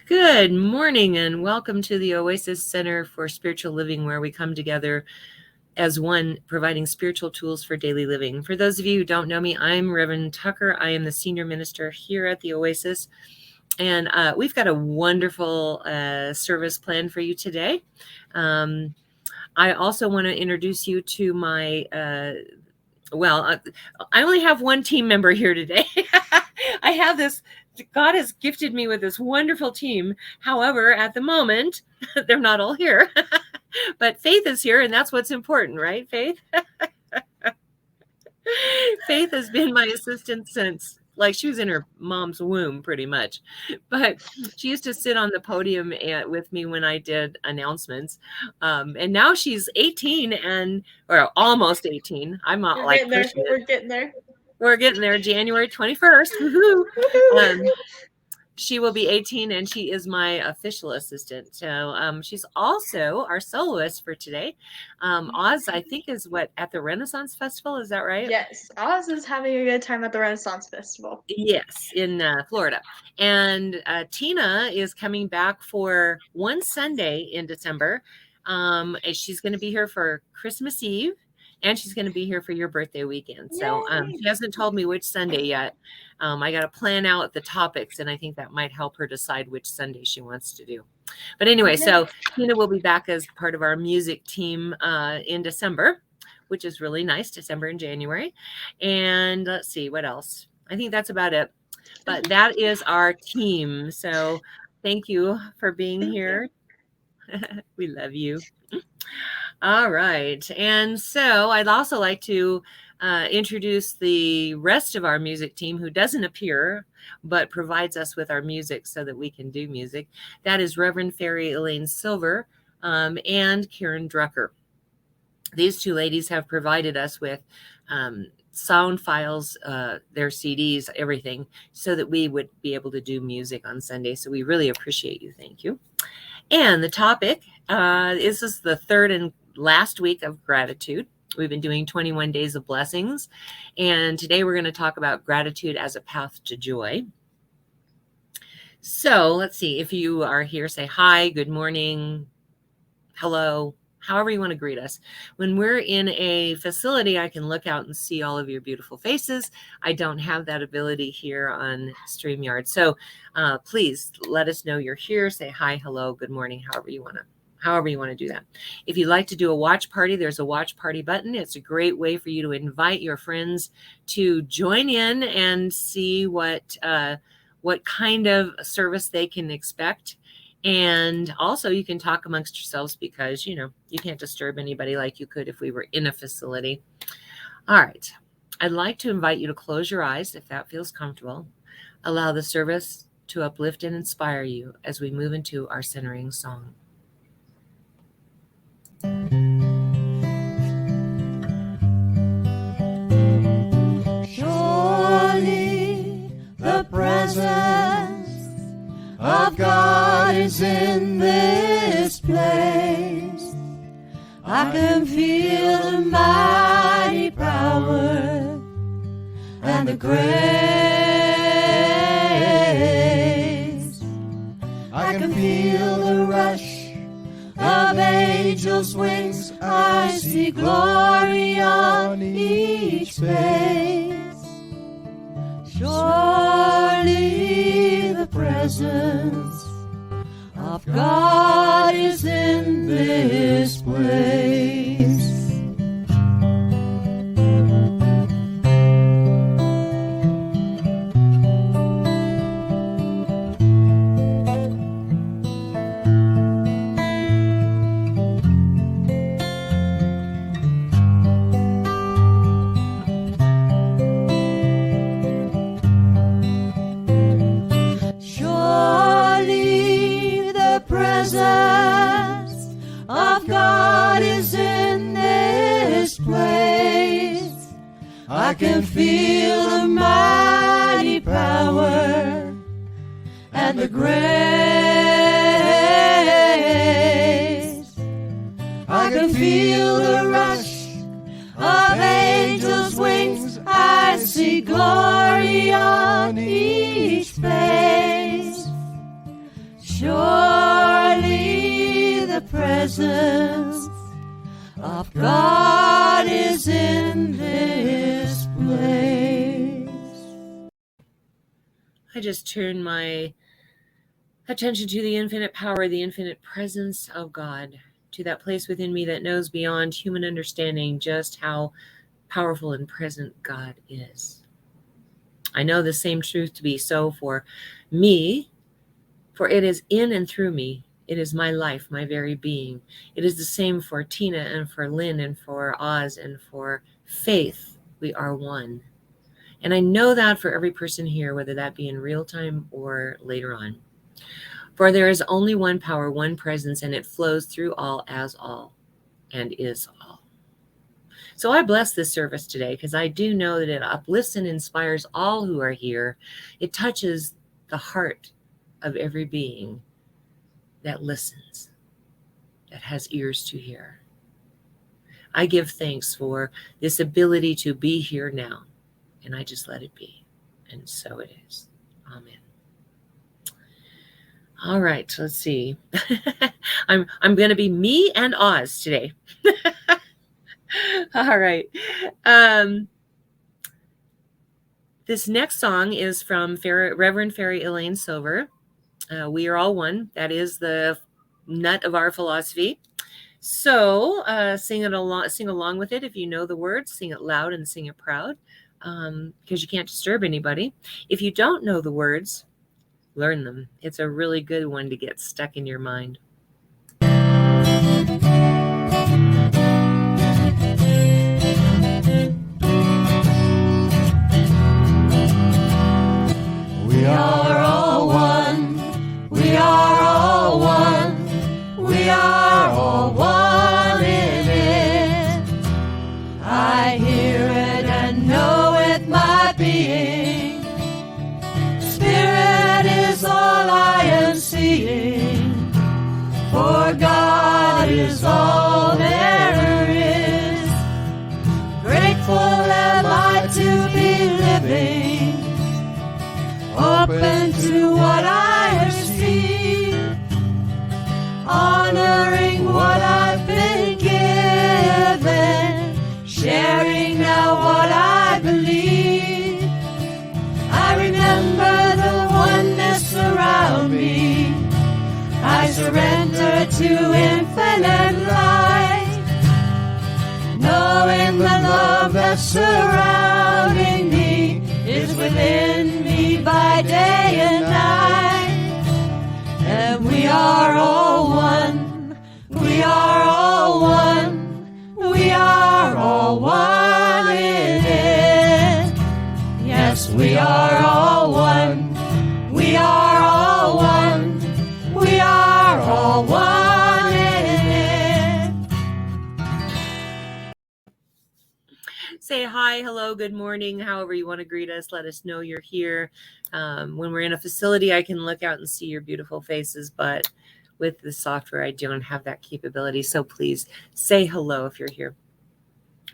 Good morning and welcome to the Oasis Center for Spiritual Living, where we come together as one, providing spiritual tools for daily living. For those of you who don't know me, I'm Reverend Tucker. I am the senior minister here at the Oasis, and we've got a wonderful service planned for you today. I also want to introduce you to my I only have one team member here today. I have this, God has gifted me with this wonderful team. However, at the moment, they're not all here. But Faith is here, and that's what's important, right, Faith? Faith has been my assistant since, like, she was in her mom's womb, pretty much. But she used to sit on the podium with me when I did announcements. And now she's 18 or almost 18. I'm not like pushing it. We're getting there. We're getting there, January 21st. Woohoo! She will be 18, and she is my official assistant. So she's also our soloist for today. Oz, I think, is at the Renaissance Festival. Is that right? Yes, Oz is having a good time at the Renaissance Festival. Yes, in Florida. And Tina is coming back for one Sunday in December. She's going to be here for Christmas Eve, and she's going to be here for your birthday weekend. So she hasn't told me which Sunday yet. I got to plan out the topics, and I think that might help her decide which Sunday she wants to do. But anyway, so Tina will be back as part of our music team in December, which is really nice, December and January. And let's see, what else? I think that's about it. But that is our team. So thank you for being here. We love you. All right. And so I'd also like to introduce the rest of our music team who doesn't appear, but provides us with our music so that we can do music. That is Reverend Fairy Elaine Silver and Karen Drucker. These two ladies have provided us with sound files, their CDs, everything, so that we would be able to do music on Sunday. So we really appreciate you. Thank you. And the topic is the third and last week of gratitude. We've been doing 21 days of blessings. And today we're going to talk about gratitude as a path to joy. So let's see. If you are here, say hi, good morning, hello, however you want to greet us. When we're in a facility, I can look out and see all of your beautiful faces. I don't have that ability here on StreamYard. So please let us know you're here. Say hi, hello, good morning, however you want to do that. If you'd like to do a watch party, there's a watch party button. It's a great way for you to invite your friends to join in and see what kind of service they can expect. And also you can talk amongst yourselves because, you can't disturb anybody like you could if we were in a facility. All right. I'd like to invite you to close your eyes if that feels comfortable. Allow the service to uplift and inspire you as we move into our centering song. Surely the presence of God is in this place. I can feel the mighty power and the grace. I can feel the rush of angels' wings. I see glory on each face. Surely the presence of God is in this place. I can feel the mighty power and the grace. I can feel the rush of angels' wings. I see glory on each face. Surely presence of God is in this place. I just turn my attention to the infinite power, the infinite presence of God, to that place within me that knows beyond human understanding just how powerful and present God is. I know the same truth to be so for me, for it is in and through me. It is my life, my very being. It is the same for Tina and for Lynn and for Oz and for Faith. We are one. And I know that for every person here, whether that be in real time or later on. For there is only one power, one presence, and it flows through all, as all, and is all. So I bless this service today because I do know that it uplifts and inspires all who are here. It touches the heart of every being that listens, that has ears to hear. I give thanks for this ability to be here now, and I just let it be. And so it is. Amen. All right, let's see. I'm going to be me and Oz today. All right. This next song is from Reverend Fairy Elaine Silver. We are all one. That is the nut of our philosophy. So sing along with it. If you know the words, sing it loud and sing it proud, because you can't disturb anybody. If you don't know the words, learn them. It's a really good one to get stuck in your mind. We are all one. We are all one. We are all one in it. I hear it and know it, my being. Spirit is all I am seeing. For God is all there is. Grateful am I to be living, open to what I receive, honoring what I've been given, sharing now what I believe. I remember the oneness around me. I surrender to infinite light, knowing the love that's surrounding me is within me by day and night. And we are all one. We are all one. We are all one in it. Yes, we are all one. We are all one. We are all one in it. Say hi, hello, good morning, however you want to greet us. Let us know you're here. When we're in a facility, I can look out and see your beautiful faces, but with the software, I don't have that capability. So please say hello if you're here,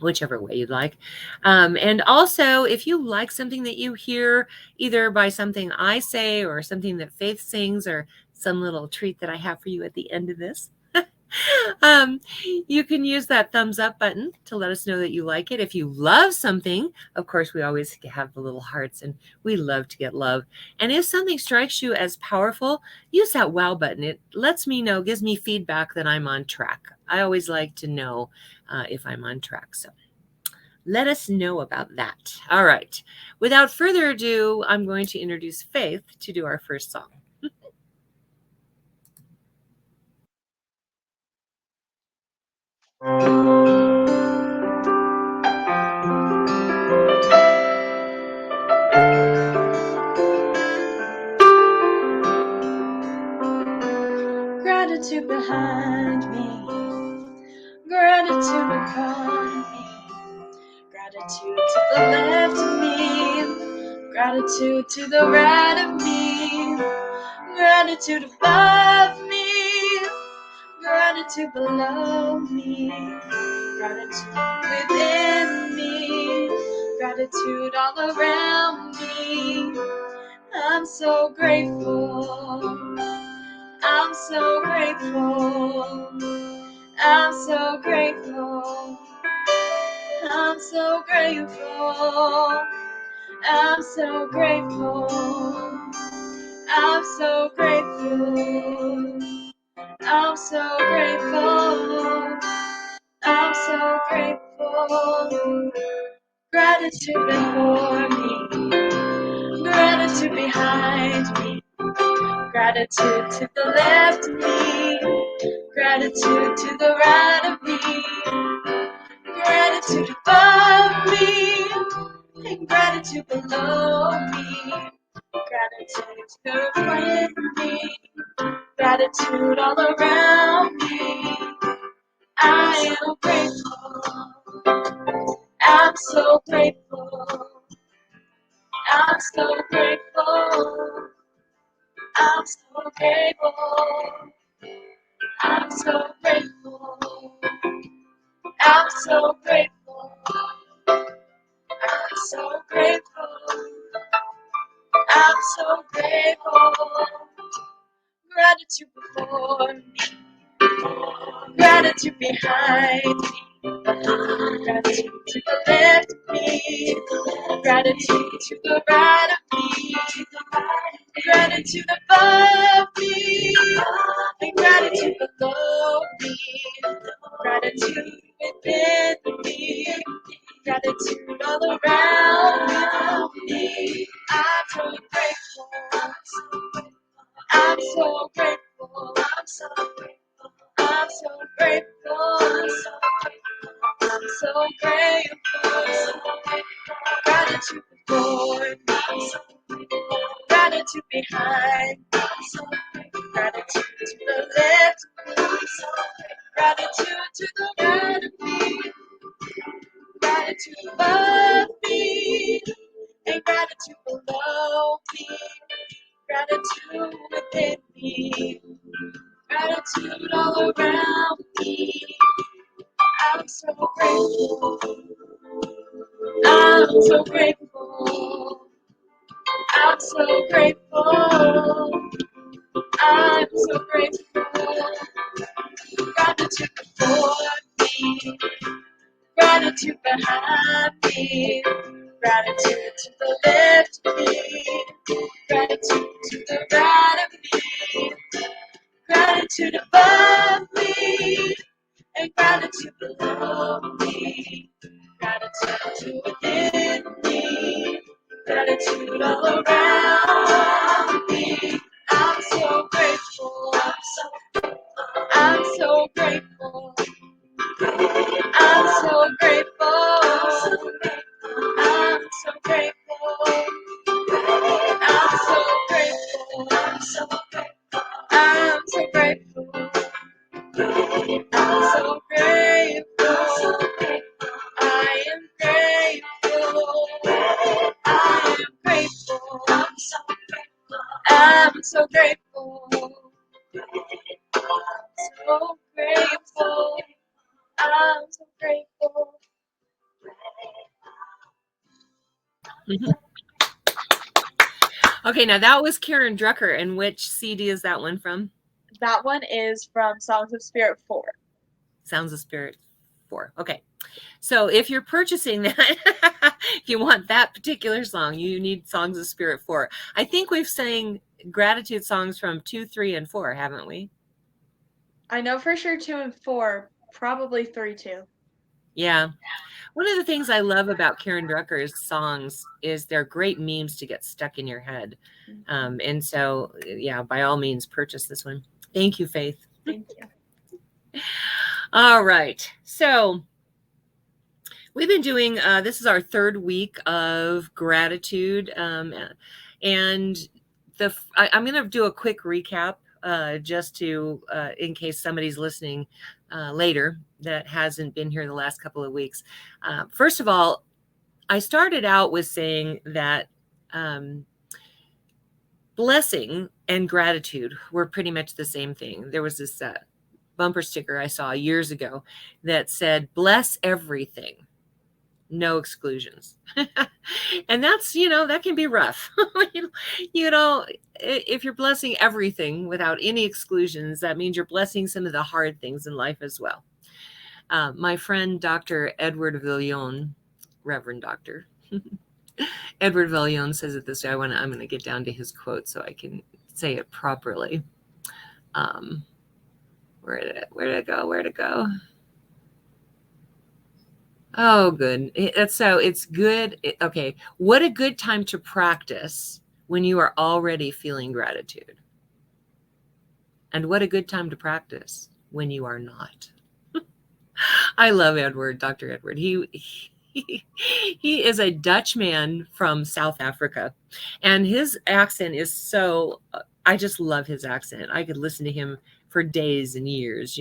whichever way you'd like. And also, if you like something that you hear, either by something I say or something that Faith sings or some little treat that I have for you at the end of this, you can use that thumbs up button to let us know that you like it. If you love something, of course, we always have the little hearts and we love to get love. And if something strikes you as powerful, use that wow button. It lets me know, gives me feedback that I'm on track. I always like to know if I'm on track. So let us know about that. All right. Without further ado, I'm going to introduce Faith to do our first song. Gratitude behind me, gratitude upon me, gratitude to the left of me, gratitude to the right of me, gratitude above me, gratitude below me, gratitude within me, gratitude all around me. I'm so grateful. I'm so grateful. grateful. I'm so grateful. I'm so grateful. I'm so grateful. I'm so grateful. I'm so grateful. I'm so grateful. Gratitude before me. Gratitude behind me. Gratitude to the left of me. Gratitude to the right of me. Gratitude above me. And gratitude below me. Gratitude to the right of me. Gratitude all around me. I am grateful. I'm so grateful. I'm so grateful. I'm so grateful. I'm so grateful. I'm so grateful. I'm so grateful. I'm so grateful. Gratitude before me. Gratitude behind me. Gratitude to the left of me. Gratitude to the right of me. Gratitude above me. And gratitude below me. Gratitude within me. Gratitude all around me. I'm so grateful. I'm so grateful. I'm so grateful. I'm so grateful. I'm so grateful. Gratitude before me. Gratitude behind me. Gratitude to the left of me. Gratitude to the right of me. Gratitude above me. And gratitude below me. Gratitude within me. Gratitude all around me. I'm so grateful. I'm so grateful. I'm so grateful. I'm so grateful. Gratitude before me. Gratitude behind me. Gratitude to the left of me. Gratitude to the right of me. Gratitude above me. And gratitude below me. Gratitude within me. Gratitude all around me. I'm so grateful. I'm so grateful. I'm so grateful. I'm so grateful. I'm so grateful. I'm so grateful. I'm so grateful. I am grateful. I am grateful. I'm so grateful. So grateful. I'm so grateful. Okay, now that was Karen Drucker. And which CD is that one from? That one is from Songs of Spirit 4. Sounds of Spirit 4. Okay. So if you're purchasing that, if you want that particular song, you need Songs of Spirit 4. I think we've sang gratitude songs from 2, 3, and 4, haven't we? I know for sure 2 and 4, probably 3 too. Yeah. One of the things I love about Karen Drucker's songs is they're great memes to get stuck in your head. And so, yeah, by all means, purchase this one. Thank you, Faith. Thank you. All right. So we've been doing, this is our third week of gratitude. And I'm going to do a quick recap just to, in case somebody's listening later that hasn't been here the last couple of weeks. First of all, I started out with saying that blessing and gratitude were pretty much the same thing. There was this bumper sticker I saw years ago that said, bless everything. no exclusions. And that's, that can be rough. If you're blessing everything without any exclusions, that means you're blessing some of the hard things in life as well. My friend, Dr. Edward Villion, Reverend Doctor, Edward Villion says it this way. I'm going to get down to his quote so I can say it properly. Where did it go? Oh, good. It's good. Okay. What a good time to practice when you are already feeling gratitude. And what a good time to practice when you are not. I love Edward, Dr. Edward. He is a Dutch man from South Africa, and his accent is so, I just love his accent. I could listen to him for days and years,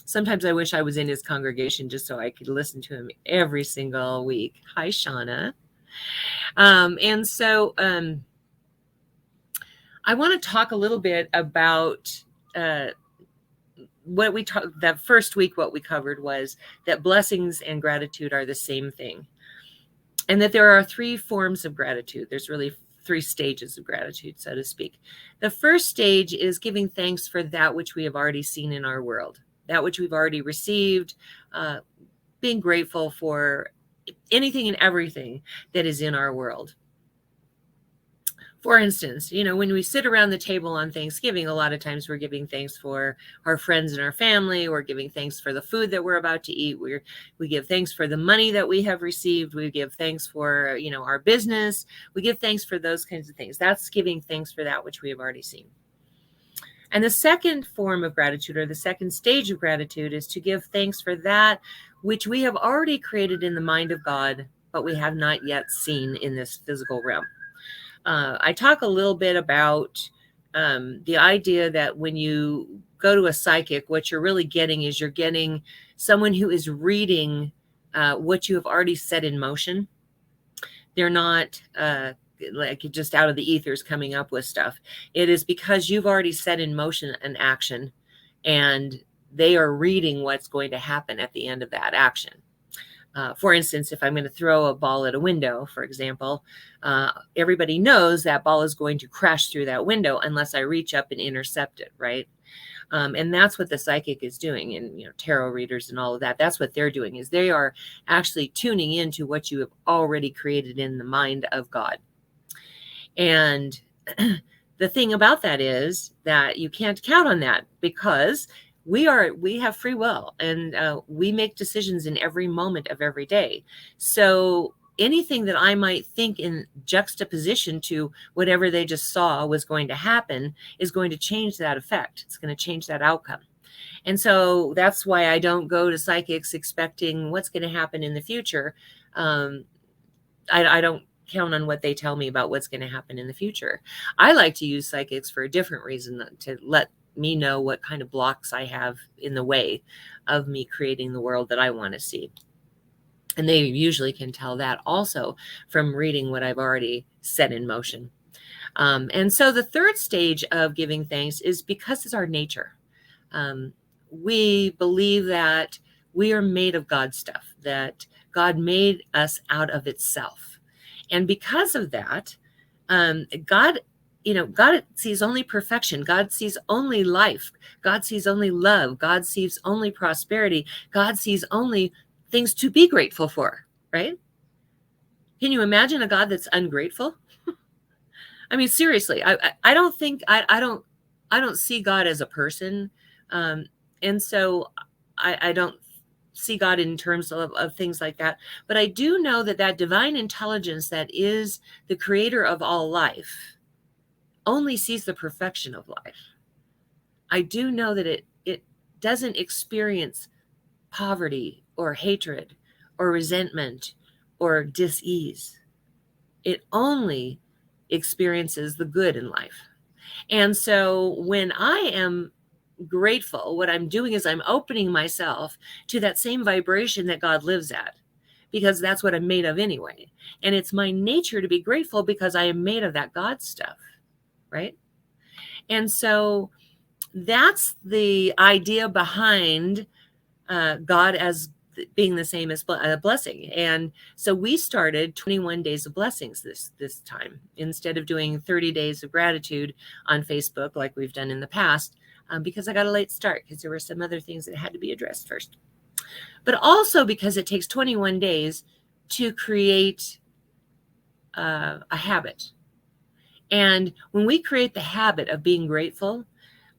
Sometimes I wish I was in his congregation just so I could listen to him every single week. Hi, Shauna. And so I want to talk a little bit about what we talked that first week. What we covered was that blessings and gratitude are the same thing, and that there are 3 forms of gratitude. There's really 3 stages of gratitude, so to speak. The first stage is giving thanks for that which we have already seen in our world, that which we've already received, being grateful for anything and everything that is in our world. For instance, when we sit around the table on Thanksgiving, a lot of times we're giving thanks for our friends and our family. We're giving thanks for the food that we're about to eat. We give thanks for the money that we have received. We give thanks for, our business. We give thanks for those kinds of things. That's giving thanks for that which we have already seen. And the second form of gratitude, or the second stage of gratitude, is to give thanks for that which we have already created in the mind of God, but we have not yet seen in this physical realm. I talk a little bit about the idea that when you go to a psychic, what you're really getting is you're getting someone who is reading what you have already set in motion. They're not like just out of the ethers coming up with stuff. It is because you've already set in motion an action, and they are reading what's going to happen at the end of that action. For instance, if I'm going to throw a ball at a window, for example, everybody knows that ball is going to crash through that window unless I reach up and intercept it, right? And that's what the psychic is doing, and tarot readers and all of that. That's what they're doing, is they are actually tuning into what you have already created in the mind of God. And the thing about that is that you can't count on that, because we have free will, and we make decisions in every moment of every day. So anything that I might think in juxtaposition to whatever they just saw was going to happen is going to change that effect. It's going to change that outcome. And so that's why I don't go to psychics expecting what's going to happen in the future. I don't count on what they tell me about what's going to happen in the future. I like to use psychics for a different reason, to let me know what kind of blocks I have in the way of me creating the world that I want to see. And they usually can tell that also from reading what I've already set in motion. And so the third stage of giving thanks is because it's our nature. We believe that we are made of God's stuff, that God made us out of itself. And because of that, God sees only perfection. God sees only life. God sees only love. God sees only prosperity. God sees only things to be grateful for, right? Can you imagine a God that's ungrateful? I mean, seriously, I don't think, I don't see God as a person. And so I don't see God in terms of things like that. But I do know that divine intelligence that is the creator of all life only sees the perfection of life. I do know that it doesn't experience poverty or hatred or resentment or dis-ease. It only experiences the good in life. And so when I am grateful, what I'm doing is I'm opening myself to that same vibration that God lives at, because that's what I'm made of anyway. And it's my nature to be grateful because I am made of that God stuff. Right? And so that's the idea behind God as being the same as a blessing. And so we started 21 days of blessings this time, instead of doing 30 days of gratitude on Facebook like we've done in the past, because I got a late start because there were some other things that had to be addressed first. But also because it takes 21 days to create a habit. And when we create the habit of being grateful,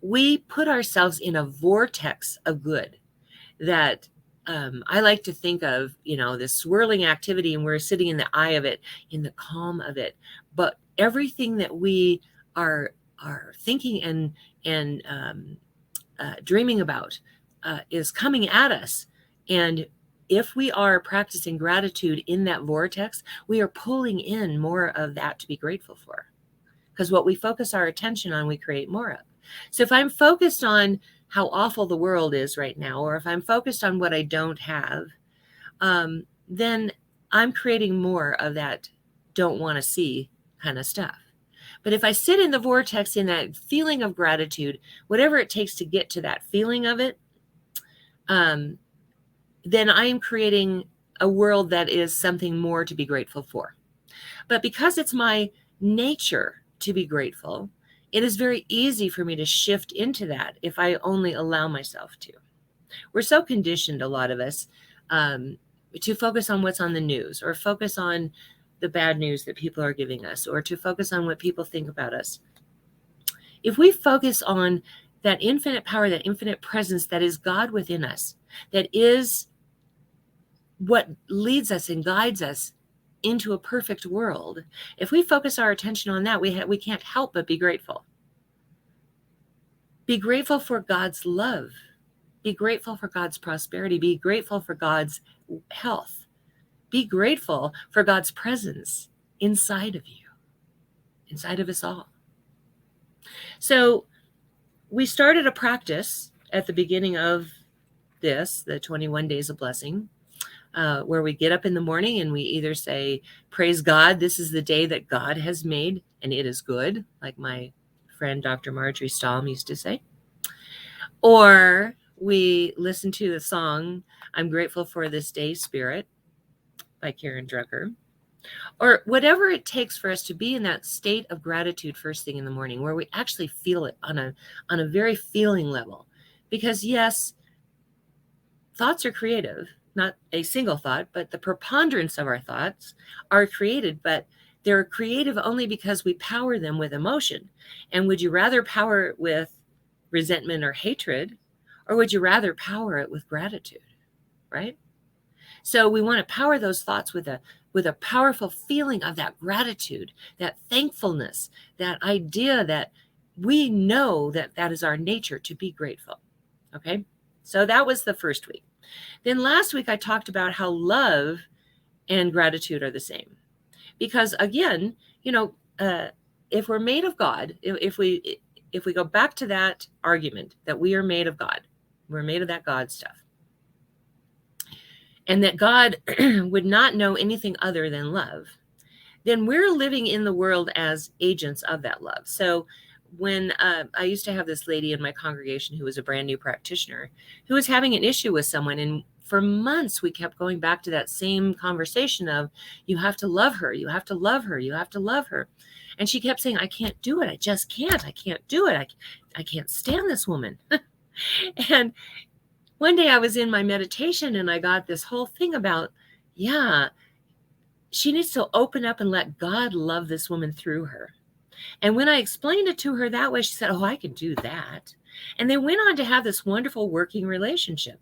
we put ourselves in a vortex of good that I like to think of, this swirling activity, and we're sitting in the eye of it, in the calm of it. But everything that we are thinking and dreaming about is coming at us. And if we are practicing gratitude in that vortex, we are pulling in more of that to be grateful for. Because what we focus our attention on, we create more of. So if I'm focused on how awful the world is right now, or if I'm focused on what I don't have, then I'm creating more of that don't want to see kind of stuff. But if I sit in the vortex in that feeling of gratitude, whatever it takes to get to that feeling of it, then I am creating a world that is something more to be grateful for. But because it's my nature to be grateful, it is very easy for me to shift into that if I only allow myself to. We're so conditioned, a lot of us, to focus on what's on the news, or focus on the bad news that people are giving us, or to focus on what people think about us. If we focus on that infinite power, that infinite presence that is God within us, that is what leads us and guides us into a perfect world, if we focus our attention on that, we can't help but be grateful. Be grateful for God's love. Be grateful for God's prosperity. Be grateful for God's health. Be grateful for God's presence inside of you, inside of us all. So we started a practice at the beginning of this, the 21 days of blessing, where we get up in the morning and we either say, praise God, this is the day that God has made and it is good, like my friend Dr. Marjorie Stahlm used to say. Or we listen to the song, I'm Grateful for This Day, Spirit, by Karen Drucker. Or whatever it takes for us to be in that state of gratitude first thing in the morning, where we actually feel it on a very feeling level. Because yes, thoughts are creative. Not a single thought, but the preponderance of our thoughts are created, but they're creative only because we power them with emotion. And would you rather power it with resentment or hatred, or would you rather power it with gratitude, right? So we want to power those thoughts with a powerful feeling of that gratitude, that thankfulness, that idea that we know that that is our nature to be grateful. Okay, so that was the first week. Then last week, I talked about how love and gratitude are the same. Because again, if we're made of God, if we go back to that argument that we are made of God, we're made of that God stuff, and that God would not know anything other than love, then we're living in the world as agents of that love. So when I used to have this lady in my congregation who was a brand new practitioner who was having an issue with someone. And for months, we kept going back to that same conversation of, you have to love her. You have to love her. You have to love her. And she kept saying, I can't do it. I just can't. I can't do it. I can't stand this woman. And one day I was in my meditation and I got this whole thing about, she needs to open up and let God love this woman through her. And when I explained it to her that way, she said, oh, I can do that. And they went on to have this wonderful working relationship.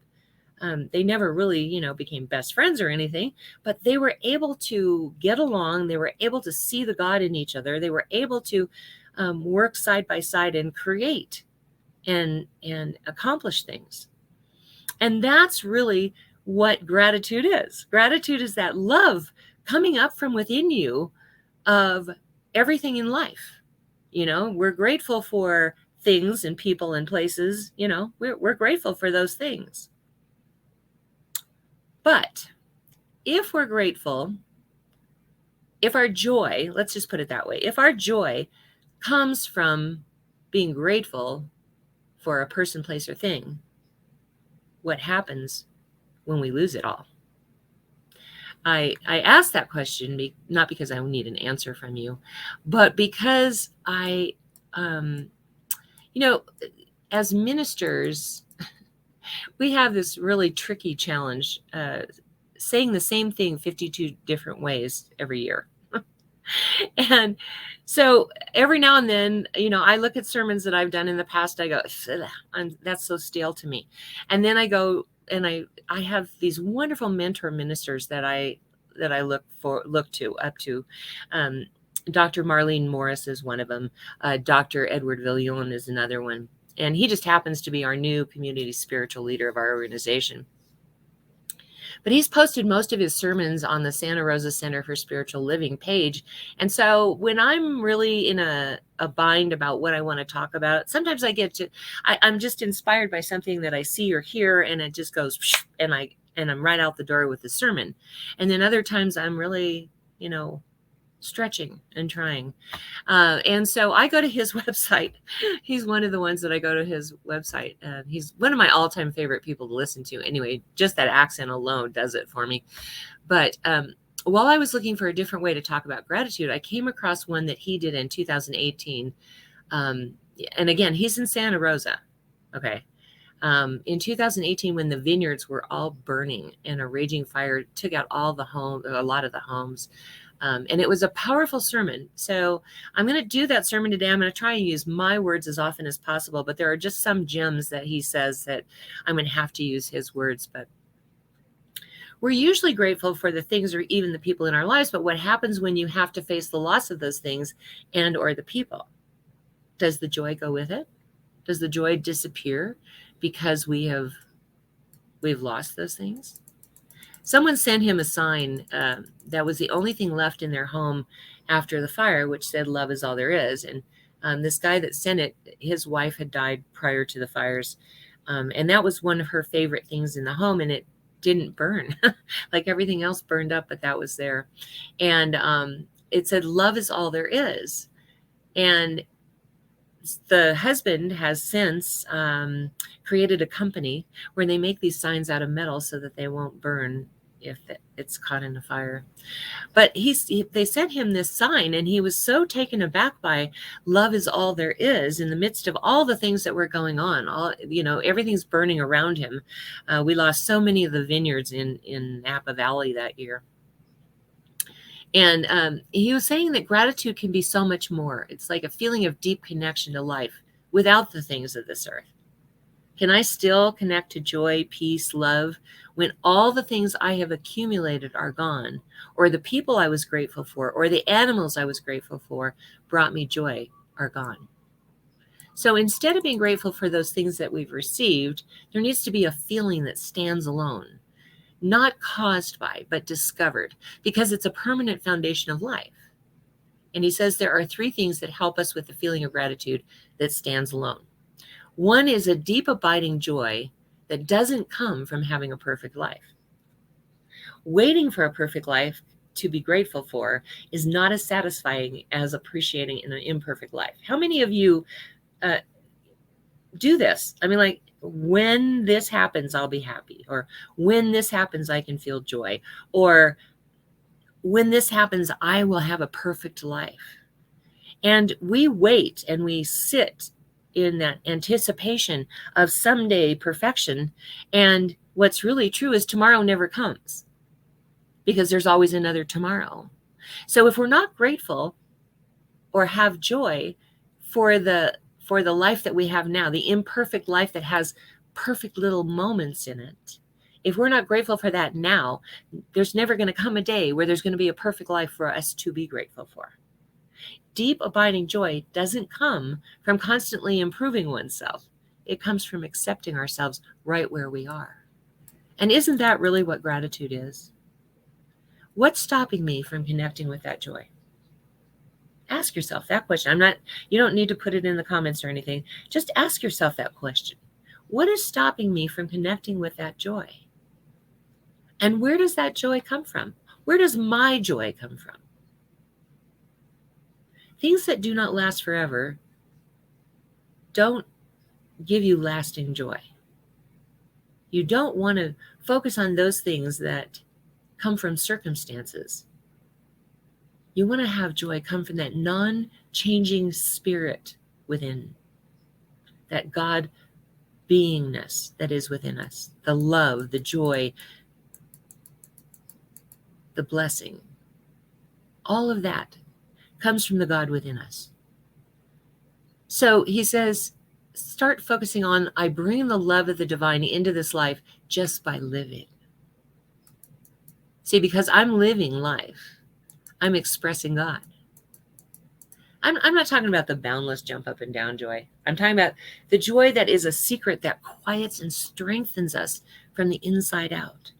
They never really, became best friends or anything, but they were able to get along. They were able to see the God in each other. They were able to work side by side and create and accomplish things. And that's really what gratitude is. Gratitude is that love coming up from within you of everything in life. We're grateful for things and people and places, we're grateful for those things. But if we're grateful, if our joy, let's just put it that way, if our joy comes from being grateful for a person, place, or thing, what happens when we lose it all? I asked that question not because I need an answer from you, but because as ministers, we have this really tricky challenge saying the same thing 52 different ways every year. And so every now and then, I look at sermons that I've done in the past. I go, that's so stale to me. And then I go and I have these wonderful mentor ministers that I look up to. Dr. Marlene Morris is one of them. Dr. Edward Villon is another one. And he just happens to be our new community spiritual leader of our organization. But he's posted most of his sermons on the Santa Rosa Center for Spiritual Living page. And so when I'm really in a bind about what I want to talk about, sometimes I'm just inspired by something that I see or hear, and it just goes, and I'm right out the door with the sermon. And then other times I'm really, stretching and trying. And so I go to his website. He's one of the ones that I go to his website. He's one of my all-time favorite people to listen to. Anyway, just that accent alone does it for me. But while I was looking for a different way to talk about gratitude, I came across one that he did in 2018. And again, he's in Santa Rosa. Okay. In 2018, when the vineyards were all burning and a raging fire took out a lot of the homes. And it was a powerful sermon. So I'm going to do that sermon today. I'm going to try and use my words as often as possible, but there are just some gems that he says that I'm going to have to use his words. But we're usually grateful for the things or even the people in our lives. But what happens when you have to face the loss of those things and or the people? Does the joy go with it? Does the joy disappear because we've lost those things? Someone sent him a sign that was the only thing left in their home after the fire, which said, "Love is all there is." And this guy that sent it, his wife had died prior to the fires. And that was one of her favorite things in the home. And it didn't burn like everything else burned up, but that was there. And it said, "Love is all there is." And the husband has since created a company where they make these signs out of metal so that they won't burn if it's caught in a fire. But they sent him this sign, and he was so taken aback by love is all there is in the midst of all the things that were going on. Everything's burning around him. We lost so many of the vineyards in Napa Valley that year. And he was saying that gratitude can be so much more. It's like a feeling of deep connection to life without the things of this earth. Can I still connect to joy, peace, love when all the things I have accumulated are gone, or the people I was grateful for, or the animals I was grateful for brought me joy are gone? So instead of being grateful for those things that we've received, there needs to be a feeling that stands alone, not caused by, but discovered, because it's a permanent foundation of life. And he says there are 3 things that help us with the feeling of gratitude that stands alone. One is a deep, abiding joy that doesn't come from having a perfect life. Waiting for a perfect life to be grateful for is not as satisfying as appreciating an imperfect life. How many of you do this? I mean, like, when this happens, I'll be happy. Or when this happens, I can feel joy. Or when this happens, I will have a perfect life. And we wait and we sit in that anticipation of someday perfection. And what's really true is tomorrow never comes, because there's always another tomorrow. So if we're not grateful or have joy for the life that we have now, the imperfect life that has perfect little moments in it, if we're not grateful for that now, there's never going to come a day where there's going to be a perfect life for us to be grateful for. Deep, abiding joy doesn't come from constantly improving oneself. It comes from accepting ourselves right where we are. And isn't that really what gratitude is? What's stopping me from connecting with that joy? Ask yourself that question. You don't need to put it in the comments or anything. Just ask yourself that question. What is stopping me from connecting with that joy? And where does that joy come from? Where does my joy come from? Things that do not last forever don't give you lasting joy. You don't want to focus on those things that come from circumstances. You want to have joy come from that non-changing spirit within, that God beingness that is within us, the love, the joy, the blessing. All of that comes from the God within us. So he says, start focusing on, I bring the love of the divine into this life just by living. See, because I'm living life, I'm expressing God. I'm not talking about the boundless jump up and down joy. I'm talking about the joy that is a secret that quiets and strengthens us from the inside out.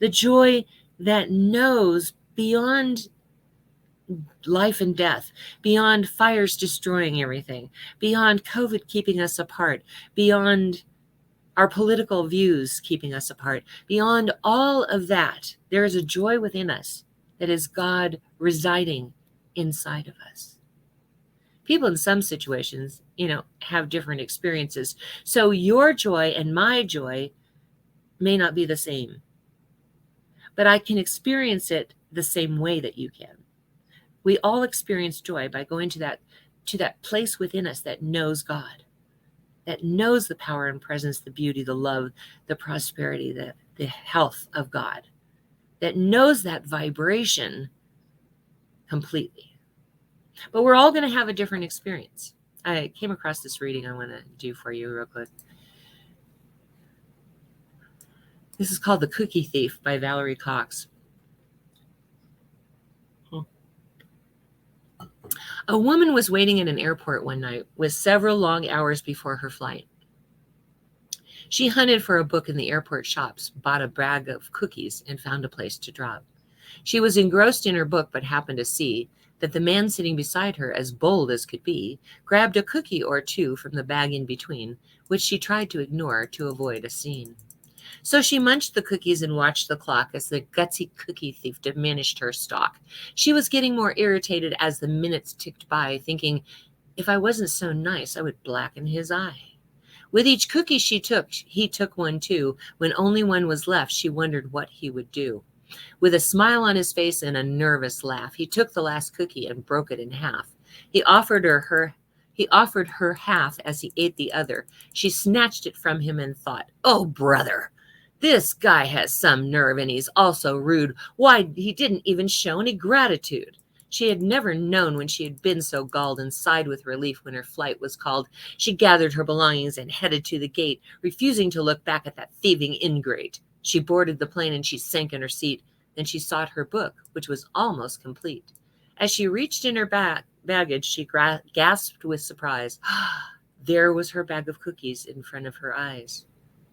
The joy that knows beyond life and death, beyond fires destroying everything, beyond COVID keeping us apart, beyond our political views keeping us apart, beyond all of that, there is a joy within us that is God residing inside of us. People in some situations, have different experiences. So your joy and my joy may not be the same, but I can experience it the same way that you can. We all experience joy by going to that place within us that knows God, that knows the power and presence, the beauty, the love, the prosperity, the health of God, that knows that vibration completely. But we're all going to have a different experience. I came across this reading I want to do for you real quick. This is called The Cookie Thief by Valerie Cox. A woman was waiting at an airport one night with several long hours before her flight. She hunted for a book in the airport shops, bought a bag of cookies, and found a place to drop. She was engrossed in her book, but happened to see that the man sitting beside her, as bold as could be, grabbed a cookie or two from the bag in between, which she tried to ignore to avoid a scene. So she munched the cookies and watched the clock as the gutsy cookie thief diminished her stock. She was getting more irritated as the minutes ticked by, thinking, if I wasn't so nice, I would blacken his eye. With each cookie he took one too. When only one was left, she wondered what he would do. With a smile on his face and a nervous laugh, he took the last cookie and broke it in half. He offered her half as he ate the other. She snatched it from him and thought, oh, brother, this guy has some nerve, and he's also rude. Why, he didn't even show any gratitude. She had never known when she had been so galled, and sighed with relief when her flight was called. She gathered her belongings and headed to the gate, refusing to look back at that thieving ingrate. She boarded the plane and she sank in her seat. Then she sought her book, which was almost complete. As she reached in her baggage, she gasped with surprise. There was her bag of cookies in front of her eyes.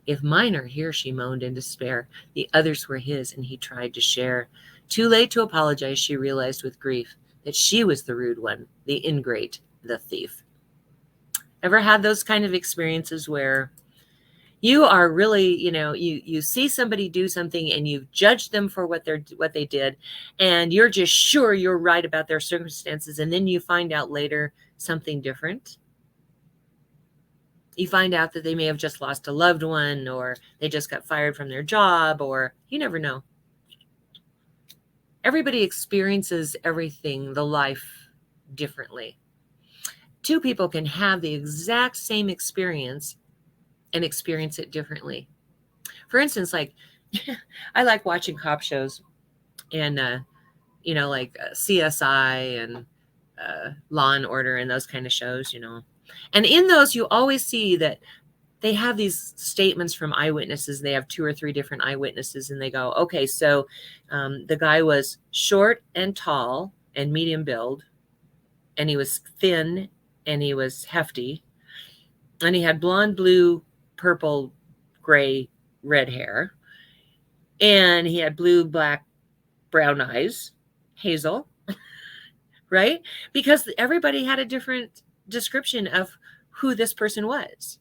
If mine are here, she moaned in despair. The others were his, and he tried to share. Too late to apologize, she realized with grief that she was the rude one, the ingrate, the thief. Ever had those kind of experiences where you are really, you see somebody do something and you've judged them for what they did, and you're just sure you're right about their circumstances, and then you find out later something different? You find out that they may have just lost a loved one, or they just got fired from their job, or you never know. Everybody experiences everything, the life, differently. Two people can have the exact same experience and experience it differently. For instance, I like watching cop shows and, like CSI and Law and Order and those kind of shows, And in those, you always see that they have these statements from eyewitnesses. They have 2 or 3 different eyewitnesses, and they go, okay, so the guy was short and tall and medium build, and he was thin and he was hefty, and he had blonde, blue, purple, gray, red hair, and he had blue, black, brown eyes, hazel, right? Because everybody had a different description of who this person was.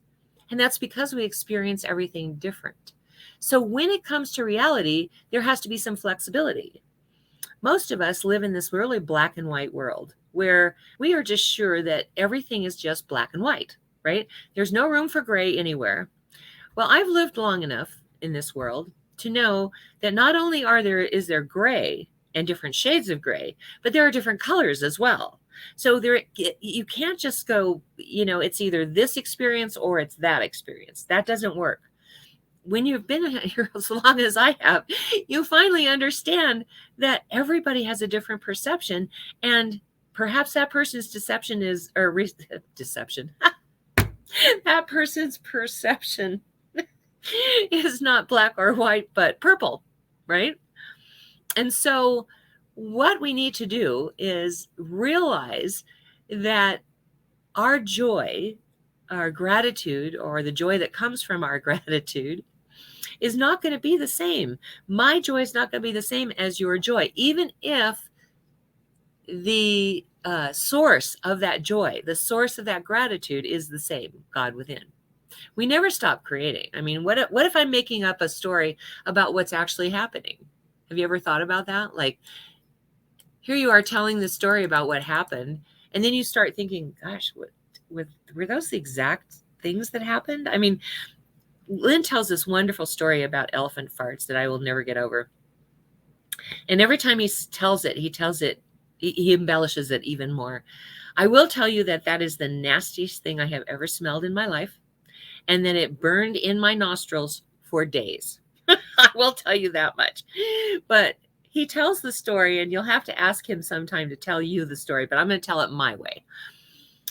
And that's because we experience everything different. So when it comes to reality, there has to be some flexibility. Most of us live in this really black and white world where we are just sure that everything is just black and white, right? There's no room for gray anywhere. Well, I've lived long enough in this world to know that not only is there gray and different shades of gray, but there are different colors as well. So you can't just go, it's either this experience or it's that experience. That doesn't work. When you've been here as long as I have, you finally understand that everybody has a different perception, and perhaps that person's deception deception. That person's perception is not black or white, but purple, right? And so what we need to do is realize that our joy, our gratitude, or the joy that comes from our gratitude is not going to be the same. My joy is not going to be the same as your joy, even if the source of that joy, the source of that gratitude is the same, God within. We never stop creating. I mean, what if I'm making up a story about what's actually happening? Have you ever thought about that? Like, here you are telling the story about what happened, and then you start thinking, gosh, were those the exact things that happened? I mean, Lynn tells this wonderful story about elephant farts that I will never get over. And every time he tells it, he embellishes it even more. I will tell you that is the nastiest thing I have ever smelled in my life. And then it burned in my nostrils for days. I will tell you that much. But he tells the story, and you'll have to ask him sometime to tell you the story, but I'm going to tell it my way.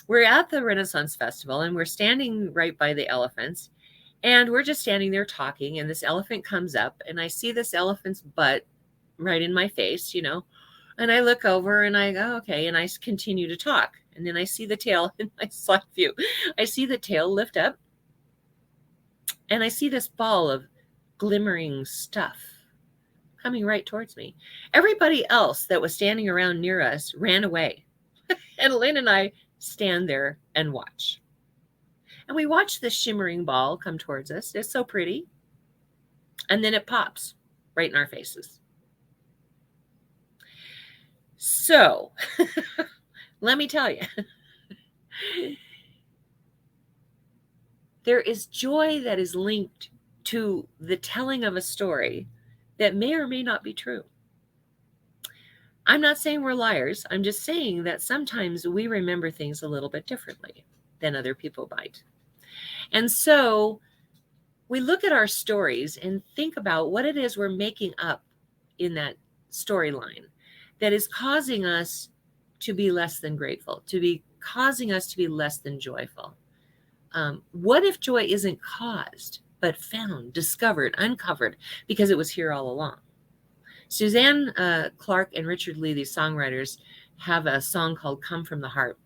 We're at the Renaissance Festival, and we're standing right by the elephants. And we're just standing there talking, and this elephant comes up, and I see this elephant's butt right in my face, and I look over and I go, okay, and I continue to talk. And then I see the tail in my side view. I see the tail lift up, and I see this ball of glimmering stuff coming right towards me. Everybody else that was standing around near us ran away. And Lynn and I stand there and watch. And we watch this shimmering ball come towards us. It's so pretty. And then it pops right in our faces. So, let me tell you, there is joy that is linked to the telling of a story that may or may not be true. I'm not saying we're liars. I'm just saying that sometimes we remember things a little bit differently than other people might. And so we look at our stories and think about what it is we're making up in that storyline that is causing us to be less than grateful, to be causing us to be less than joyful. What if joy isn't caused, but found, discovered, uncovered, because it was here all along? Suzanne Clark and Richard Lee, these songwriters, have a song called Come From the Heart.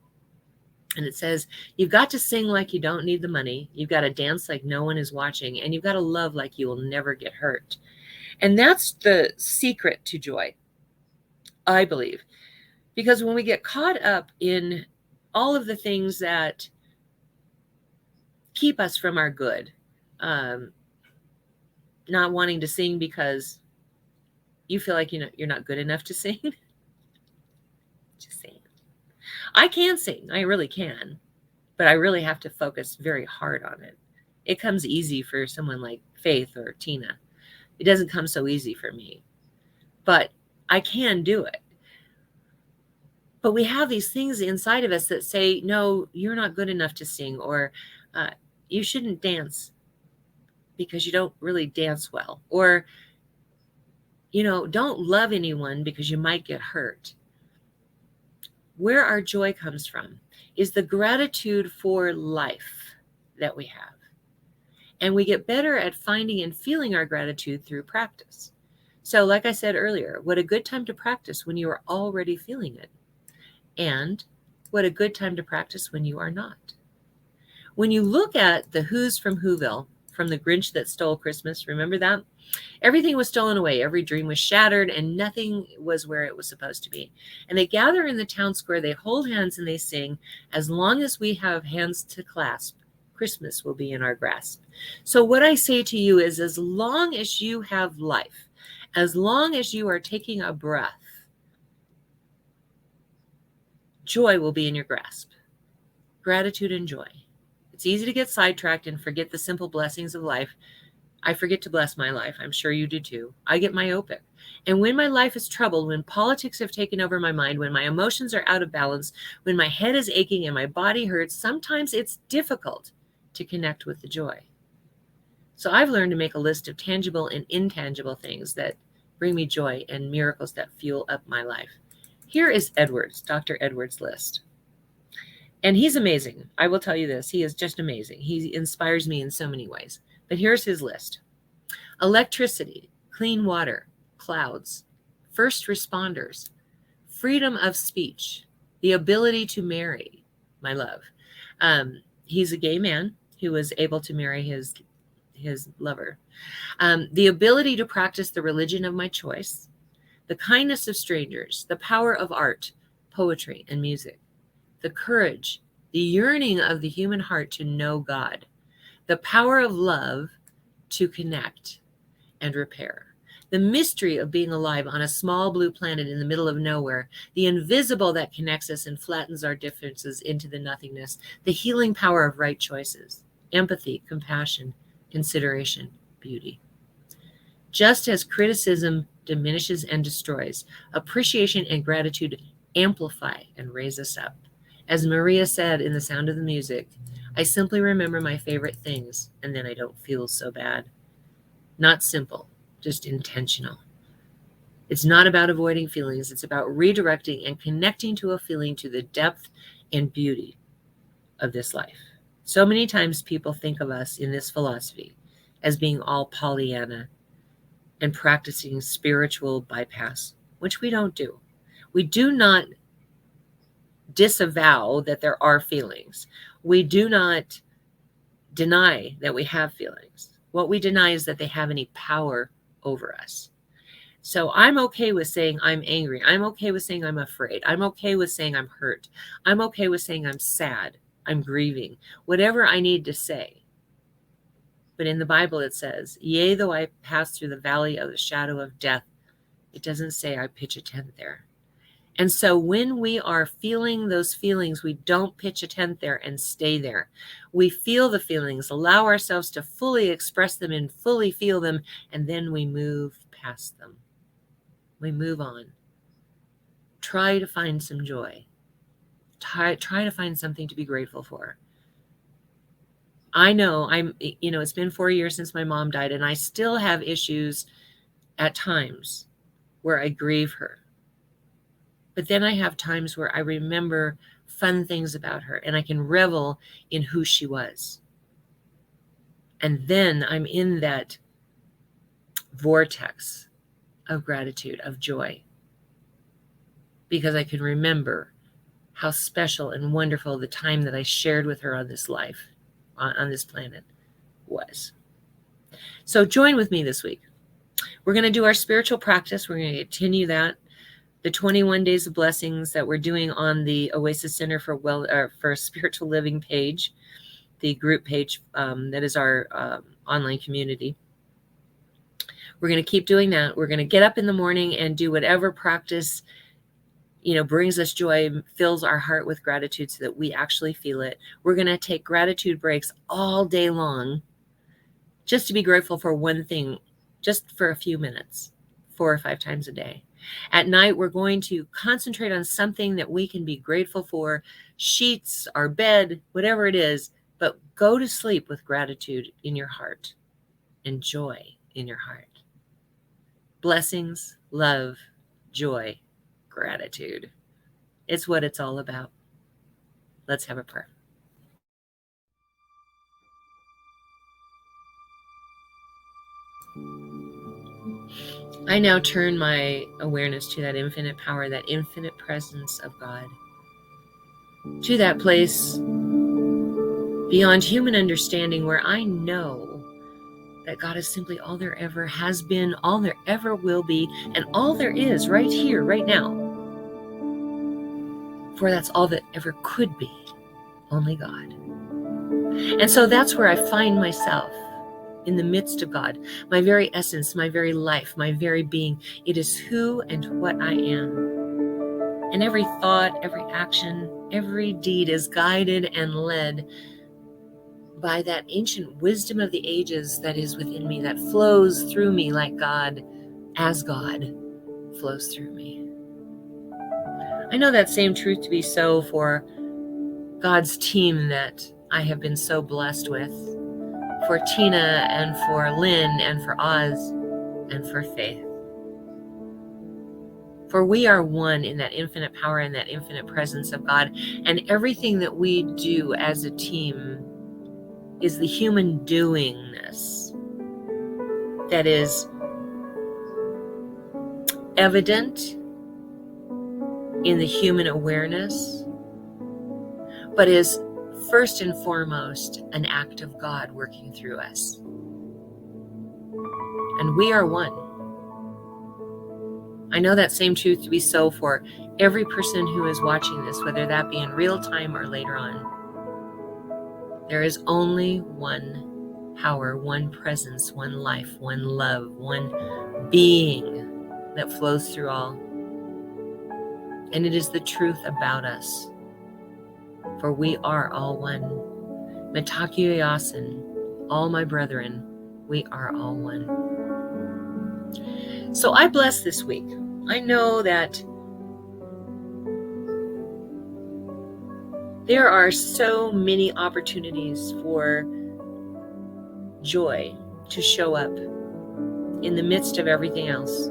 And it says, you've got to sing like you don't need the money. You've got to dance like no one is watching. And you've got to love like you will never get hurt. And that's the secret to joy, I believe. Because when we get caught up in all of the things that keep us from our good, not wanting to sing because you feel like you're not good enough to sing. Just saying. I can sing. I really can. But I really have to focus very hard on it. It comes easy for someone like Faith or Tina. It doesn't come so easy for me. But I can do it. But we have these things inside of us that say, no, you're not good enough to sing, or you shouldn't dance because you don't really dance well, or don't love anyone because you might get hurt. Where our joy comes from is the gratitude for life that we have. And we get better at finding and feeling our gratitude through practice. So like I said earlier, what a good time to practice when you are already feeling it. And what a good time to practice when you are not. When you look at the Who's from Whoville, from The Grinch That Stole Christmas, remember that? Everything was stolen away. Every dream was shattered, and nothing was where it was supposed to be. And they gather in the town square, they hold hands, and they sing, as long as we have hands to clasp, Christmas will be in our grasp. So what I say to you is, as long as you have life, as long as you are taking a breath, joy will be in your grasp. Gratitude and joy. It's easy to get sidetracked and forget the simple blessings of life. I forget to bless my life. I'm sure you do too. I get myopic. And when my life is troubled, when politics have taken over my mind, when my emotions are out of balance, when my head is aching and my body hurts, sometimes it's difficult to connect with the joy. So I've learned to make a list of tangible and intangible things that bring me joy and miracles that fuel up my life. Here is Dr. Edwards' list. And he's amazing. I will tell you this. He is just amazing. He inspires me in so many ways. But here's his list. Electricity, clean water, clouds, first responders, freedom of speech, the ability to marry, my love. He's a gay man who was able to marry his lover. The ability to practice the religion of my choice, the kindness of strangers, the power of art, poetry, and music, the courage, the yearning of the human heart to know God, the power of love to connect and repair, the mystery of being alive on a small blue planet in the middle of nowhere, the invisible that connects us and flattens our differences into the nothingness, the healing power of right choices, empathy, compassion, consideration, beauty. Just as criticism diminishes and destroys, appreciation and gratitude amplify and raise us up. As Maria said in The Sound of the Music, I simply remember my favorite things, and then I don't feel so bad. Not simple, just intentional. It's not about avoiding feelings. It's about redirecting and connecting to a feeling to the depth and beauty of this life. So many times people think of us in this philosophy as being all Pollyanna and practicing spiritual bypass, which we don't do. We do not disavow that there are feelings. We do not deny that we have feelings. What we deny is that they have any power over us. So I'm okay with saying I'm angry. I'm okay with saying I'm afraid. I'm okay with saying I'm hurt. I'm okay with saying I'm sad. I'm grieving. Whatever I need to say. But in the Bible it says, yea, though I pass through the valley of the shadow of death, it doesn't say I pitch a tent there. And so when we are feeling those feelings, we don't pitch a tent there and stay there. We feel the feelings, allow ourselves to fully express them and fully feel them, and then we move past them. We move on. Try to find some joy. Try to find something to be grateful for. I know it's been 4 years since my mom died, and I still have issues at times where I grieve her. But then I have times where I remember fun things about her and I can revel in who she was. And then I'm in that vortex of gratitude, of joy, because I can remember how special and wonderful the time that I shared with her on this life, on this planet was. So join with me this week. We're going to do our spiritual practice. We're going to continue that. The 21 Days of Blessings that we're doing on the Oasis Center for Spiritual Living page, the group page that is our online community. We're going to keep doing that. We're going to get up in the morning and do whatever practice, brings us joy, fills our heart with gratitude so that we actually feel it. We're going to take gratitude breaks all day long just to be grateful for one thing, just for a few minutes, 4 or 5 times a day. At night, we're going to concentrate on something that we can be grateful for, sheets, our bed, whatever it is, but go to sleep with gratitude in your heart and joy in your heart. Blessings, love, joy, gratitude. It's what it's all about. Let's have a prayer. I now turn my awareness to that infinite power, that infinite presence of God, to that place beyond human understanding where I know that God is simply all there ever has been, all there ever will be, and all there is right here, right now. For that's all that ever could be, only God. And so that's where I find myself, in the midst of God, my very essence, my very life, my very being. It is who and what I am. And every thought, every action, every deed is guided and led by that ancient wisdom of the ages that is within me, that flows through me like God, as God flows through me. I know that same truth to be so for God's team that I have been so blessed with, for Tina and for Lynn and for Oz and for Faith. For we are one in that infinite power and that infinite presence of God, and everything that we do as a team is the human doingness that is evident in the human awareness, but is first and foremost an act of God working through us. And we are one. I know that same truth to be so for every person who is watching this, whether that be in real time or later on. There is only one power, one presence, one life, one love, one being that flows through all. And it is the truth about us. For we are all one. Mitakuye Oyasin, all my brethren, we are all one. So I bless this week. I know that there are so many opportunities for joy to show up in the midst of everything else.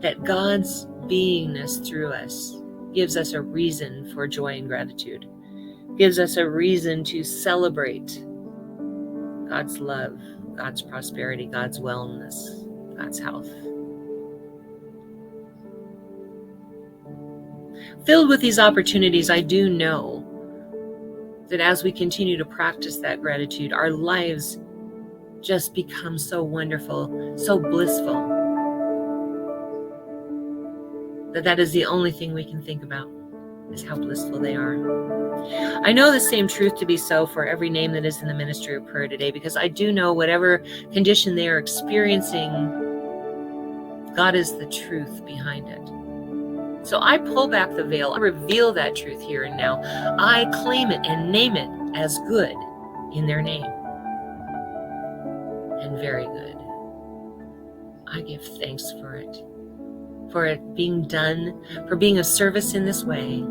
That God's beingness through us gives us a reason for joy and gratitude, gives us a reason to celebrate God's love, God's prosperity, God's wellness, God's health. Filled with these opportunities, I do know that as we continue to practice that gratitude, our lives just become so wonderful, so blissful, that is the only thing we can think about, is how blissful they are. I know the same truth to be so for every name that is in the ministry of prayer today, because I do know whatever condition they are experiencing, God is the truth behind it. So I pull back the veil, I reveal that truth here and now. I claim it and name it as good in their name. And very good. I give thanks for it being done, for being of service in this way.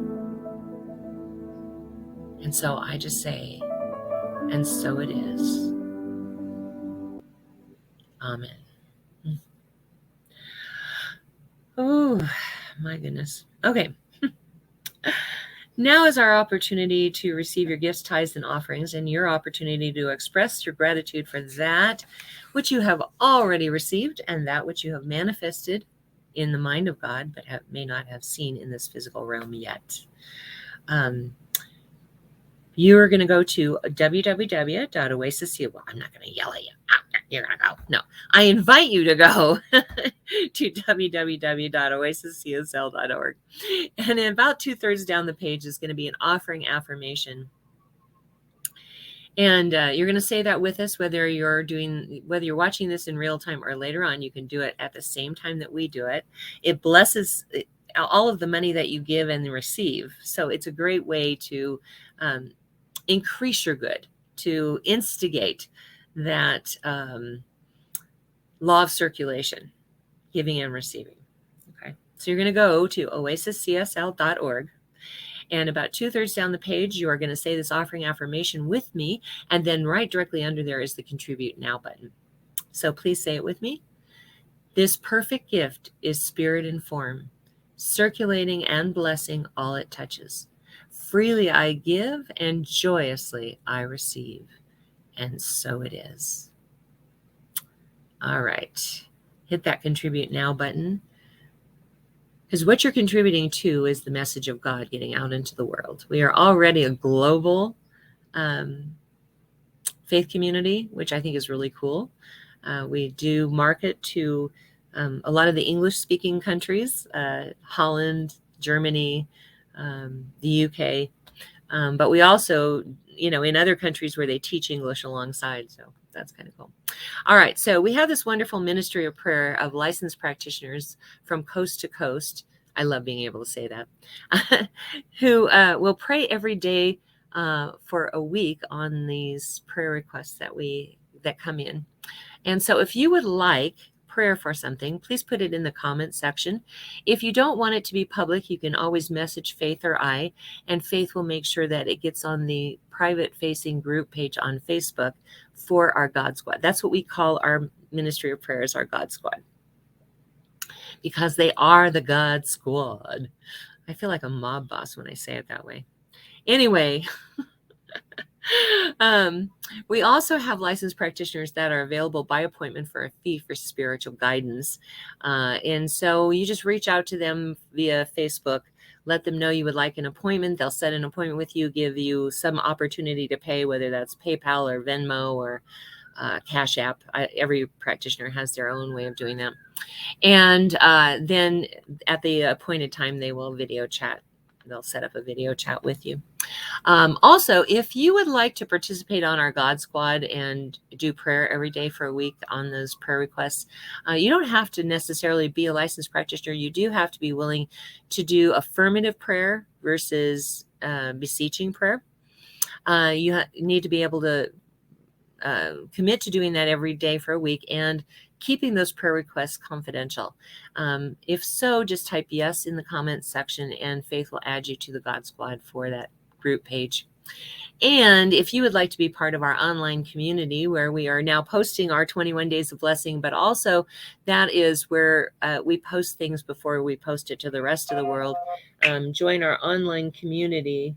And so I just say, and so it is. Amen. Oh, my goodness. Okay. Now is our opportunity to receive your gifts, tithes, and offerings, and your opportunity to express your gratitude for that which you have already received and that which you have manifested in the mind of God, but may not have seen in this physical realm yet. You are going to go to www.oasis. Well, I'm not going to yell at you. You're going to go. No, I invite you to go to www.oasiscsl.org. And in about 2/3 down the page is going to be an offering affirmation. And you're going to say that with us, whether you're watching this in real time or later on. You can do it at the same time that we do it. It blesses all of the money that you give and receive. So it's a great way to increase your good, to instigate that law of circulation, giving and receiving. Okay, so you're going to go to oasiscsl.org. And about 2/3 down the page, you are going to say this offering affirmation with me. And then right directly under there is the Contribute Now button. So please say it with me. This perfect gift is spirit in form, circulating and blessing all it touches. Freely I give and joyously I receive. And so it is. All right. Hit that Contribute Now button. Because what you're contributing to is the message of God getting out into the world. We are already a global faith community, which I think is really cool. We do market to a lot of the English-speaking countries, Holland, Germany, the UK. But we also, in other countries where they teach English alongside. So that's kind of cool. All right. So we have this wonderful ministry of prayer of licensed practitioners from coast to coast. I love being able to say that, who will pray every day for a week on these prayer requests that come in. And so if you would like prayer for something, please put it in the comments section. If you don't want it to be public, you can always message Faith or I, and Faith will make sure that it gets on the private facing group page on Facebook for our God Squad. That's what we call our ministry of prayers, our God Squad, because they are the God Squad. I feel like a mob boss when I say it that way. Anyway, we also have licensed practitioners that are available by appointment for a fee for spiritual guidance. And so you just reach out to them via Facebook, let them know you would like an appointment. They'll set an appointment with you, give you some opportunity to pay, whether that's PayPal or Venmo or Cash App. Every practitioner has their own way of doing that. And then at the appointed time, they will video chat. They'll set up a video chat with you. Also, if you would like to participate on our God Squad and do prayer every day for a week on those prayer requests, you don't have to necessarily be a licensed practitioner. You do have to be willing to do affirmative prayer versus beseeching prayer. You need to be able to commit to doing that every day for a week and keeping those prayer requests confidential. If so, just type yes in the comments section and Faith will add you to the God Squad for that group page. And if you would like to be part of our online community where we are now posting our 21 days of blessing, but also that is where we post things before we post it to the rest of the world. Join our online community.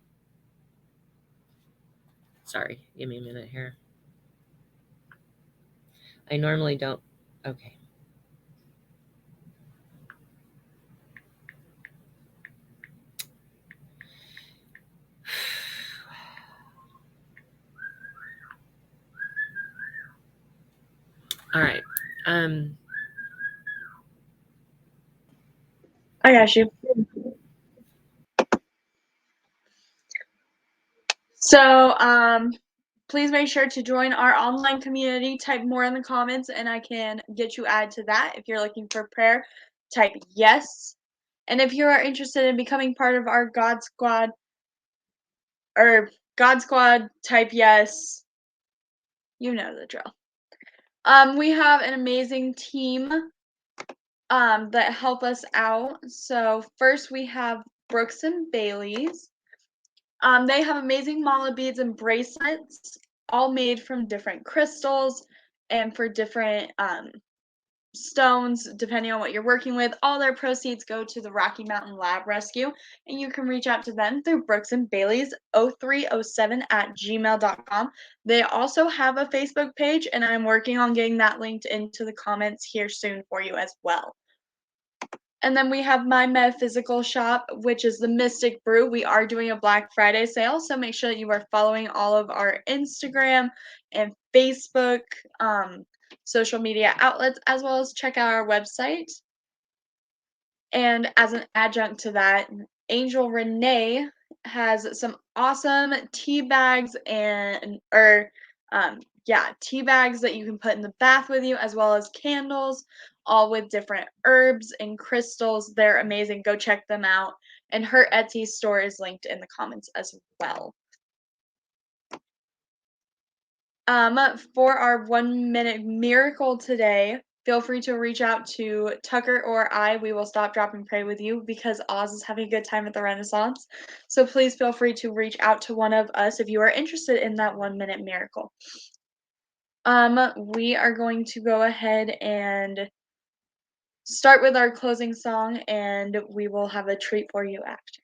Sorry, give me a minute here. I normally don't. Okay. All right. I got you. So, please make sure to join our online community. Type more in the comments and I can get you added to that. If you're looking for prayer, type yes. And if you are interested in becoming part of our God Squad, type yes. You know the drill. We have an amazing team that help us out. So first we have Brooks and Bailey's. They have amazing mala beads and bracelets, all made from different crystals and for different stones, depending on what you're working with. All their proceeds go to the Rocky Mountain Lab Rescue, and you can reach out to them through Brooks and Bailey's 0307@gmail.com. They also have a Facebook page, and I'm working on getting that linked into the comments here soon for you as well. And then we have My Metaphysical Shop, which is the Mystic Brew. We are doing a Black Friday sale, so make sure that you are following all of our Instagram and Facebook social media outlets, as well as check out our website. And as an adjunct to that, Angel Renee has some awesome tea bags tea bags that you can put in the bath with you, as well as candles, all with different herbs and crystals. They're amazing. Go check them out. And her Etsy store is linked in the comments as well. For our 1 minute miracle today, feel free to reach out to Tucker or I. We will stop, drop, and pray with you because Oz is having a good time at the Renaissance. So please feel free to reach out to one of us if you are interested in that 1 minute miracle. We are going to go ahead and start with our closing song, and we will have a treat for you after.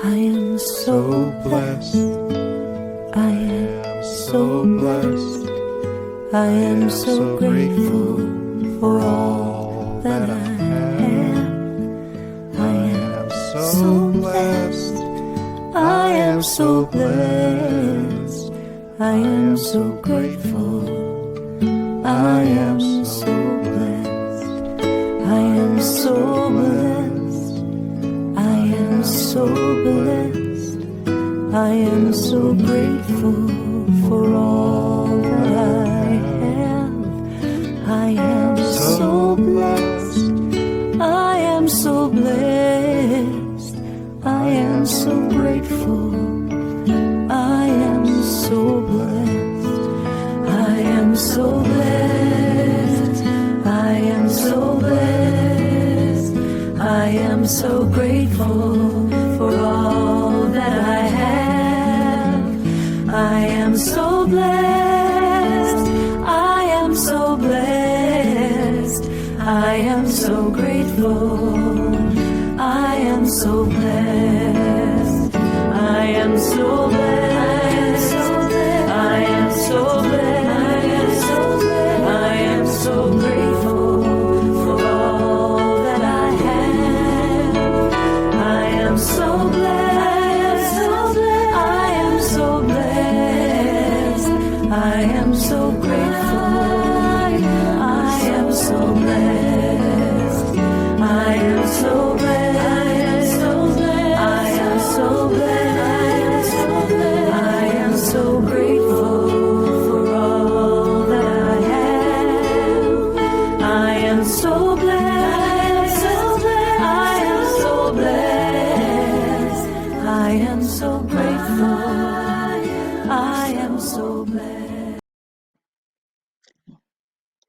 I am so blessed. I am so blessed. I am so grateful for all that I have. I am so blessed. I am so blessed. I am so grateful. I am so blessed. I am so blessed. I am so blessed. I am so grateful for all that I have. I am so blessed. I am so blessed. I am so grateful. I am so blessed. I am so blessed. I am so blessed. I am so grateful for all that I have. I am so blessed. I am so blessed. I am so grateful. I am so blessed. I am so blessed. I am so blessed. I am so grateful for all that I have. I am so blessed. I am so blessed. I am so grateful. I am so blessed. I am so blessed. I am so blessed. I am so grateful for all that I have. I am so blessed. I am so blessed. I am so grateful. I am so blessed.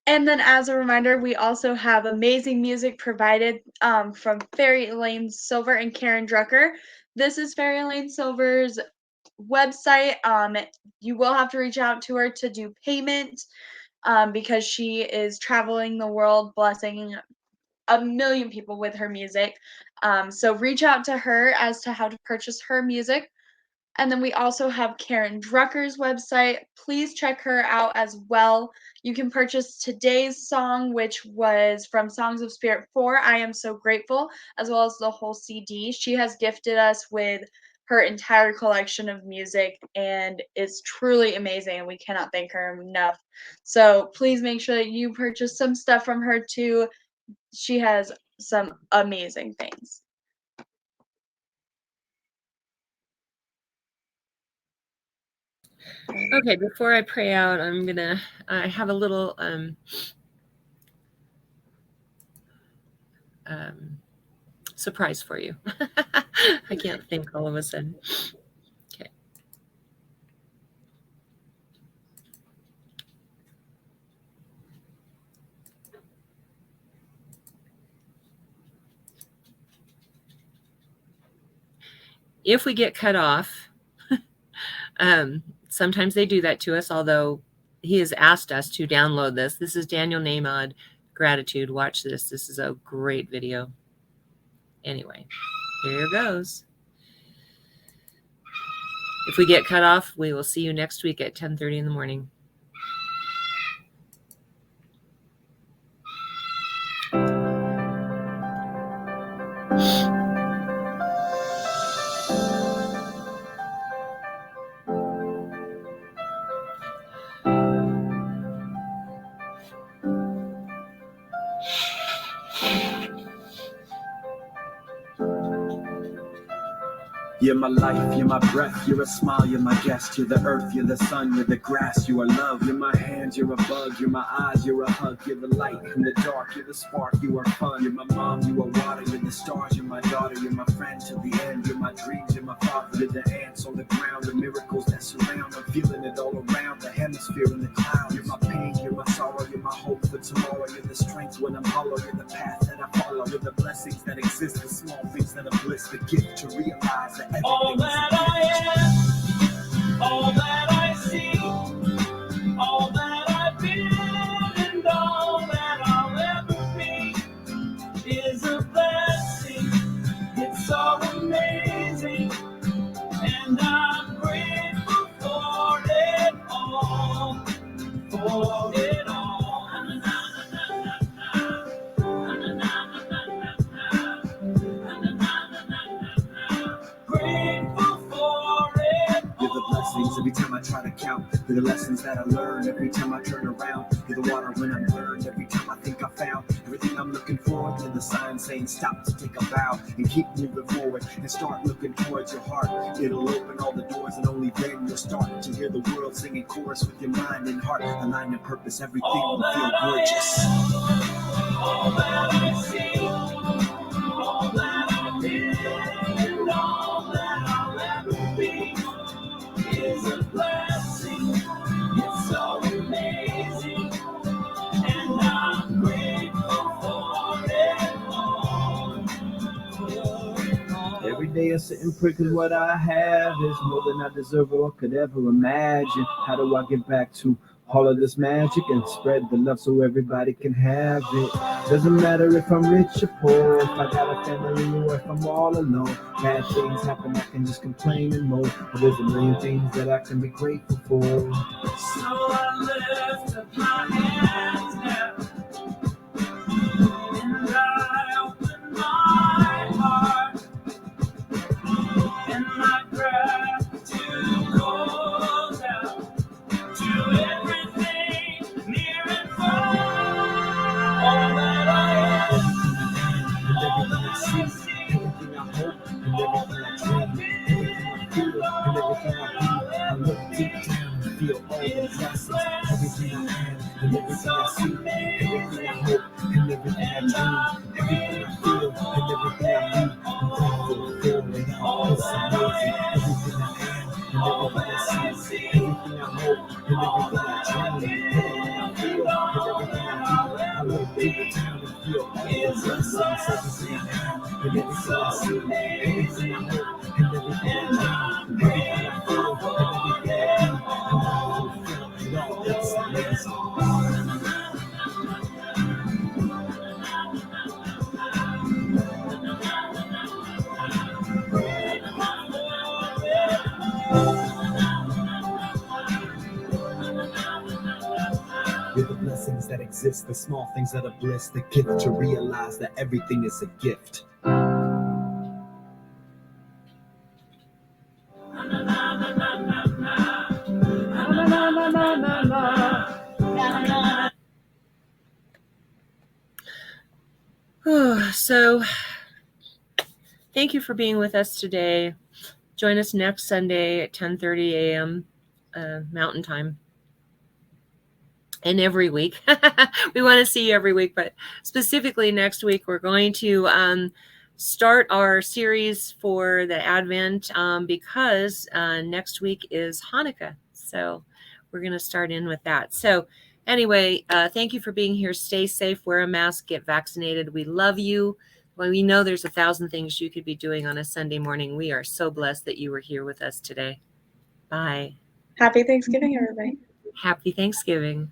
And then as a reminder, we also have amazing music provided from Fairy Elaine Silver and Karen Drucker. This is Fairy Elaine Silver's website. You will have to reach out to her to do payment because she is traveling the world blessing a million people with her music. So reach out to her as to how to purchase her music. And then we also have Karen Drucker's website. Please check her out as well. You can purchase today's song, which was from Songs of Spirit 4, I Am So Grateful, as well as the whole CD. She has gifted us with her entire collection of music, and it's truly amazing, and we cannot thank her enough. So please make sure that you purchase some stuff from her too. She has some amazing things. Okay, before I pray out, I have a little surprise for you. I can't think all of a sudden. Okay. If we get cut off, sometimes they do that to us, although he has asked us to download this. This is Daniel Namod, Gratitude. Watch this. This is a great video. Anyway, here goes. If we get cut off, we will see you next week at 10:30 in the morning. You're my life, you're my breath, you're a smile, you're my guest, you're the earth, you're the sun, you're the grass, you are love, you're my hands, you're a bug, you're my eyes, you're a hug, you're the light in the dark, you're the spark, you are fun, you're my mom, you are water, you're the stars, you're my daughter, you're my friend till the end, you're my dreams, you're my father, you're the ants on the ground, the miracles that surround, I'm feeling it all around, the hemisphere and the clouds, you're my pain, you're my sorrow, you're my hope for tomorrow, you're the strength when I'm hollow, you're the path that I follow, you're the blessings that exist, the small things that are bliss, the gift to realize that all that I am, all that I see, all that I've been, and all that I'll ever be is a blessing. It's so amazing, and I'm grateful for it all, for it all. Grateful You're the lessons that I learn every time I turn around. You're the water when I'm burned, every time I think I found everything I'm looking for. You're the sign saying stop to take a bow and keep moving forward and start looking towards your heart. It'll open all the doors and only then you'll start to hear the world singing chorus with your mind and heart. Aligned in purpose, everything will feel gorgeous. All that I see, all that I did, and all that I'll ever be is a blessing. It's so amazing, and I'm grateful for it all. Every day I sit and pray cause what I have is more than I deserve or could ever imagine. How do I get back to all of this magic and spread the love so everybody can have it? Doesn't matter if I'm rich or poor, if I got a family or if I'm all alone. Bad things happen, I can just complain and moan, but there's a million things that I can be grateful for. So I lift up my hands now, and I open my heart, and my gratitude goes out to everything near and far. All that I am, all that I see, Everything I hope and everything I dream, everything I feel and everything I be. I look deep down and feel all the blessings. Everything I have and everything I see, everything I hope and everything I dream, everything I feel and everything I be. I'm grateful for it all. It's amazing. Everything I have and everything I see, everything I hope and everything I dream, everything I feel and everything I be. I look deep down and feel all the blessings. Everything I have and everything I see, everything I hope and everything I dream, everything I feel and everything I be. I'm grateful for it all. It's amazing. You're the blessings that exist, the small things that are bliss, the gift to realize that everything is a gift. So thank you for being with us today. Join us next Sunday at 10:30 a.m. Mountain Time. And every week. We want to see you every week, but specifically next week, we're going to start our series for the Advent because next week is Hanukkah. So we're going to start in with that. So anyway, thank you for being here. Stay safe, wear a mask, get vaccinated. We love you. Well, we know there's 1,000 things you could be doing on a Sunday morning. We are so blessed that you were here with us today. Bye. Happy Thanksgiving, everybody. Happy Thanksgiving.